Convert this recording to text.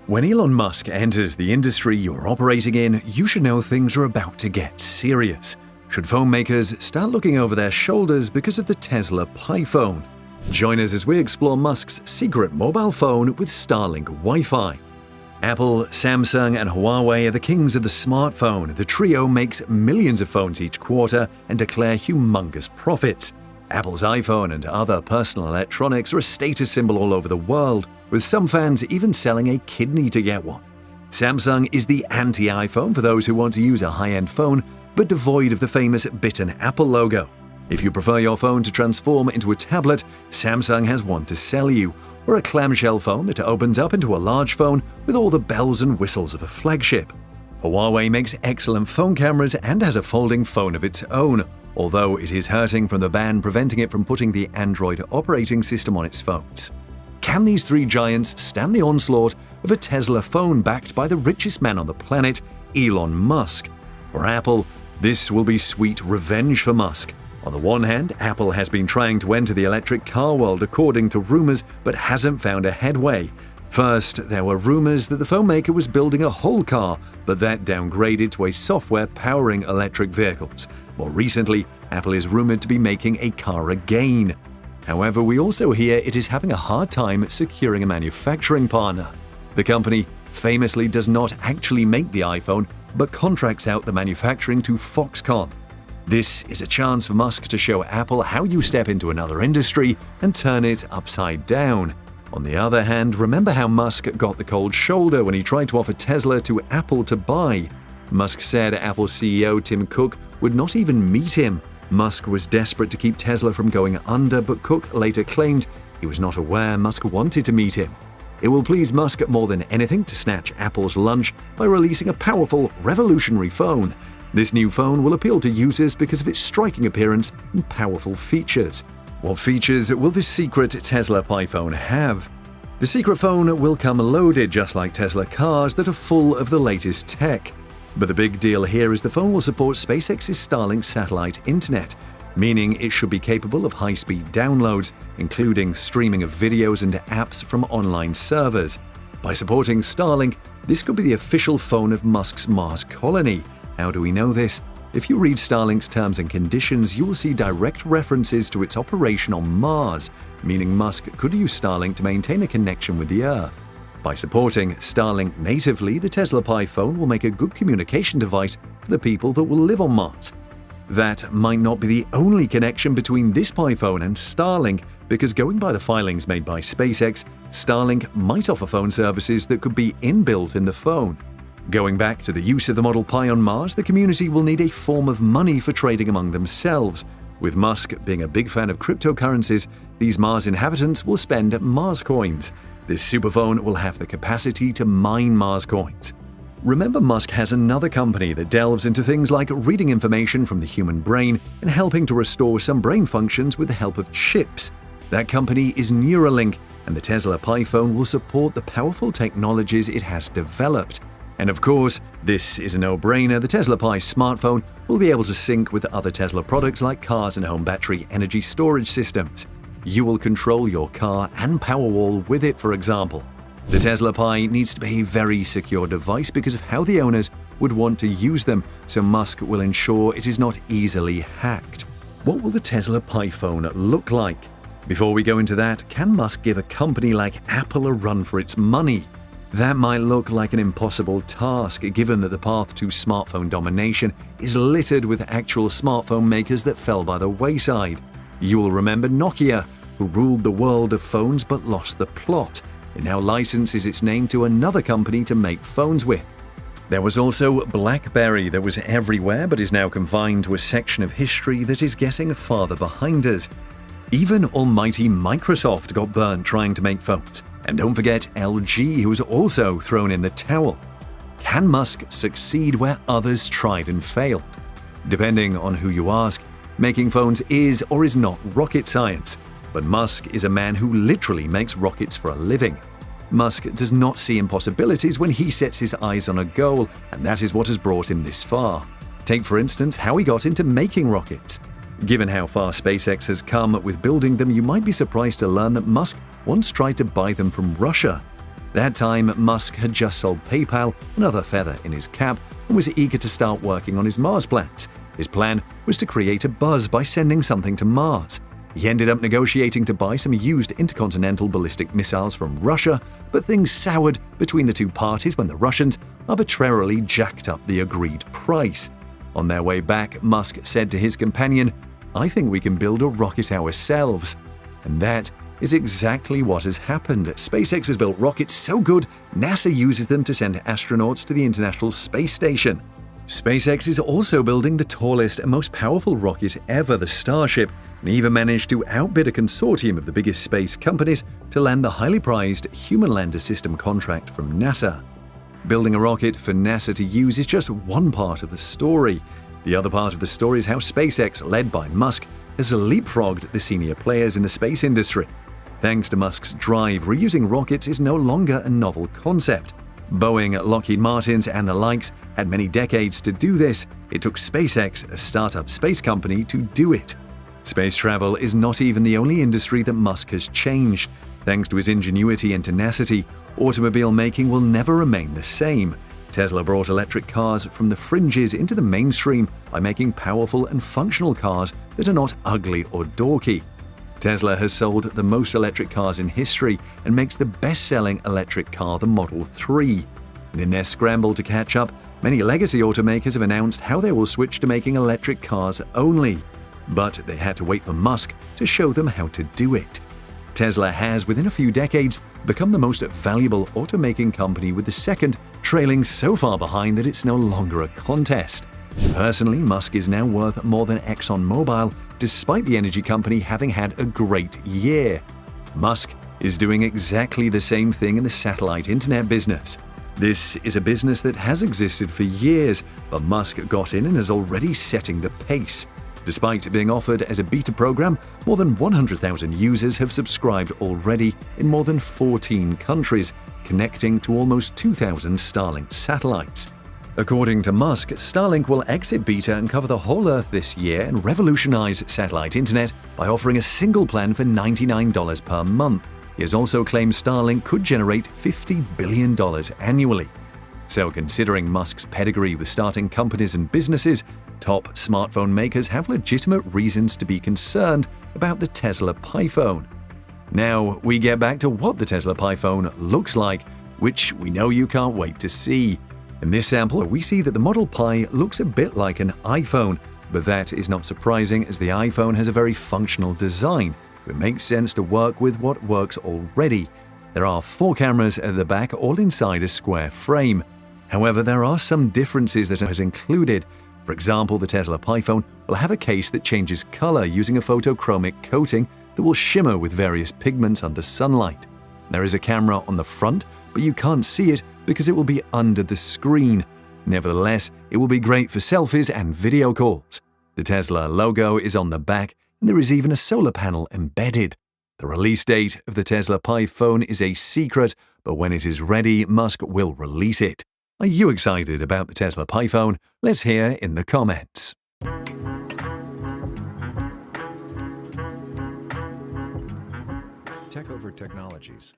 When Elon Musk enters the industry you're operating in, you should know things are about to get serious. Should phone makers start looking over their shoulders because of the Tesla PiPhone? Join us as we explore Musk's secret mobile phone with Starlink Wi-Fi. Apple, Samsung, and Huawei are the kings of the smartphone. The trio makes millions of phones each quarter and declare humongous profits. Apple's iPhone and other personal electronics are a status symbol all over the world, with some fans even selling a kidney to get one. Samsung is the anti-iPhone for those who want to use a high-end phone, but devoid of the famous bitten Apple logo. If you prefer your phone to transform into a tablet, Samsung has one to sell you, or a clamshell phone that opens up into a large phone with all the bells and whistles of a flagship. Huawei makes excellent phone cameras and has a folding phone of its own, although it is hurting from the ban preventing it from putting the Android operating system on its phones. Can these three giants stand the onslaught of a Tesla phone backed by the richest man on the planet, Elon Musk? For Apple, this will be sweet revenge for Musk. On the one hand, Apple has been trying to enter the electric car world according to rumors, but hasn't found a headway. First, there were rumors that the phone maker was building a whole car, but that downgraded to a software powering electric vehicles. More recently, Apple is rumored to be making a car again. However, we also hear it is having a hard time securing a manufacturing partner. The company famously does not actually make the iPhone, but contracts out the manufacturing to Foxconn. This is a chance for Musk to show Apple how you step into another industry and turn it upside down. On the other hand, remember how Musk got the cold shoulder when he tried to offer Tesla to Apple to buy. Musk said Apple CEO Tim Cook would not even meet him. Musk was desperate to keep Tesla from going under, but Cook later claimed he was not aware Musk wanted to meet him. It will please Musk more than anything to snatch Apple's lunch by releasing a powerful, revolutionary phone. This new phone will appeal to users because of its striking appearance and powerful features. What features will this secret Tesla PiPhone have? The secret phone will come loaded just like Tesla cars that are full of the latest tech. But the big deal here is the phone will support Spacex's Starlink satellite internet, meaning it should be capable of high-speed downloads, including streaming of videos and apps from online servers. By supporting Starlink, this could be the official phone of Musk's Mars colony. How do we know this? If you read Starlink's terms and conditions, you will see direct references to its operation on Mars, meaning Musk could use Starlink to maintain a connection with the Earth. By supporting Starlink natively, the Tesla PiPhone will make a good communication device for the people that will live on Mars. That might not be the only connection between this PiPhone and Starlink, because going by the filings made by Spacex, Starlink might offer phone services that could be inbuilt in the phone. Going back to the use of the Model Pi on Mars, the community will need a form of money for trading among themselves. With Musk being a big fan of cryptocurrencies, these Mars inhabitants will spend Mars coins. This superphone will have the capacity to mine Mars coins. Remember, Musk has another company that delves into things like reading information from the human brain and helping to restore some brain functions with the help of chips. That company is Neuralink, and the Tesla PiPhone will support the powerful technologies it has developed. And of course, this is a no-brainer, the Tesla Pi smartphone will be able to sync with other Tesla products like cars and home battery energy storage systems. You will control your car and Powerwall with it, for example. The Tesla Pi needs to be a very secure device because of how the owners would want to use them, so Musk will ensure it is not easily hacked. What will the Tesla PiPhone look like? Before we go into that, can Musk give a company like Apple a run for its money? That might look like an impossible task, given that the path to smartphone domination is littered with actual smartphone makers that fell by the wayside. You will remember Nokia, who ruled the world of phones but lost the plot. It now licenses its name to another company to make phones with. There was also BlackBerry that was everywhere but is now confined to a section of history that is getting farther behind us. Even almighty Microsoft got burnt trying to make phones. And don't forget LG, who was also thrown in the towel. Can Musk succeed where others tried and failed? Depending on who you ask, making phones is or is not rocket science. But Musk is a man who literally makes rockets for a living. Musk does not see impossibilities when he sets his eyes on a goal, and that is what has brought him this far. Take, for instance, how he got into making rockets. Given how far Spacex has come with building them, you might be surprised to learn that Musk once tried to buy them from Russia. That time, Musk had just sold PayPal, another feather in his cap, and was eager to start working on his Mars plans. His plan was to create a buzz by sending something to Mars. He ended up negotiating to buy some used intercontinental ballistic missiles from Russia, but things soured between the two parties when the Russians arbitrarily jacked up the agreed price. On their way back, Musk said to his companion, "I think we can build a rocket ourselves." And that is exactly what has happened. SpaceX has built rockets so good, NASA uses them to send astronauts to the International Space Station. SpaceX is also building the tallest and most powerful rocket ever, the Starship, and even managed to outbid a consortium of the biggest space companies to land the highly prized Human Lander System contract from NASA. Building a rocket for NASA to use is just one part of the story. The other part of the story is how SpaceX, led by Musk, has leapfrogged the senior players in the space industry. Thanks to Musk's drive, reusing rockets is no longer a novel concept. Boeing, Lockheed Martin, and the likes had many decades to do this. It took SpaceX, a startup space company, to do it. Space travel is not even the only industry that Musk has changed. Thanks to his ingenuity and tenacity, automobile making will never remain the same. Tesla brought electric cars from the fringes into the mainstream by making powerful and functional cars that are not ugly or dorky. Tesla has sold the most electric cars in history and makes the best-selling electric car the Model 3. And in their scramble to catch up, many legacy automakers have announced how they will switch to making electric cars only. But they had to wait for Musk to show them how to do it. Tesla has, within a few decades, become the most valuable automaking company, with the second trailing so far behind that it's no longer a contest. Personally, Musk is now worth more than ExxonMobil, despite the energy company having had a great year. Musk is doing exactly the same thing in the satellite internet business. This is a business that has existed for years, but Musk got in and is already setting the pace. Despite being offered as a beta program, more than 100,000 users have subscribed already in more than 14 countries, connecting to almost 2,000 Starlink satellites. According to Musk, Starlink will exit beta and cover the whole Earth this year and revolutionize satellite internet by offering a single plan for $99 per month. He has also claimed Starlink could generate $50 billion annually. So, considering Musk's pedigree with starting companies and businesses, top smartphone makers have legitimate reasons to be concerned about the Tesla PiPhone. Now, we get back to what the Tesla PiPhone looks like, which we know you can't wait to see. In this sample, we see that the Model Pi looks a bit like an iPhone, but that is not surprising as the iPhone has a very functional design. It makes sense to work with what works already. There are 4 cameras at the back, all inside a square frame. However, there are some differences that are included. For example, the Tesla PiPhone will have a case that changes color using a photochromic coating that will shimmer with various pigments under sunlight. There is a camera on the front, but you can't see it because it will be under the screen. Nevertheless, it will be great for selfies and video calls. The Tesla logo is on the back, and there is even a solar panel embedded. The release date of the Tesla PiPhone is a secret, but when it is ready, Musk will release it. Are you excited about the Tesla PiPhone? Let's hear in the comments. Tech Over Technologies.